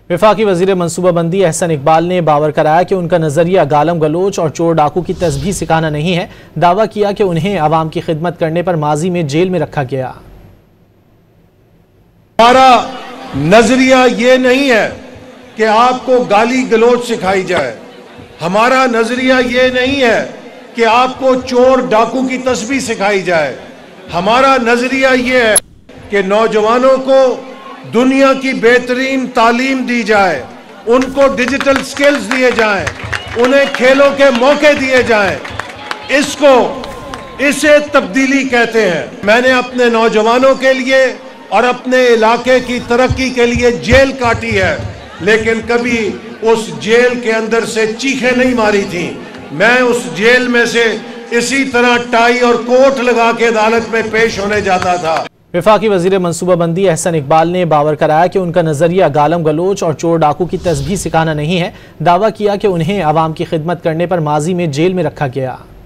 वफाकी वजीर मनसूबाबंदी एहसन इकबाल ने बावर कराया कि उनका नजरिया गालम गलोच और चोर डाकू की तस्बीह सिखाना नहीं है। दावा किया कि उन्हें अवाम की खिदमत करने पर माजी में जेल में रखा गया। हमारा नजरिया ये नहीं है कि आपको गाली गलोच सिखाई जाए। हमारा नजरिया ये नहीं है कि आपको चोर डाकू की तस्बीह सिखाई जाए। हमारा नजरिया ये है कि नौजवानों को दुनिया की बेहतरीन तालीम दी जाए, उनको डिजिटल स्किल्स दिए जाएं, उन्हें खेलों के मौके दिए जाएं। इसे तब्दीली कहते हैं। मैंने अपने नौजवानों के लिए और अपने इलाके की तरक्की के लिए जेल काटी है, लेकिन कभी उस जेल के अंदर से चीखें नहीं मारी थी। मैं उस जेल में से इसी तरह टाई और कोट लगा के अदालत में पेश होने जाता था। वफाकी वजीर मनसूबाबंदी एहसन इकबाल ने बावर कराया कि उनका नजरिया गालम गलोच और चोर डाकू की तस्बीह सिखाना नहीं है। दावा किया कि उन्हें अवाम की खिदमत करने पर माजी में जेल में रखा गया।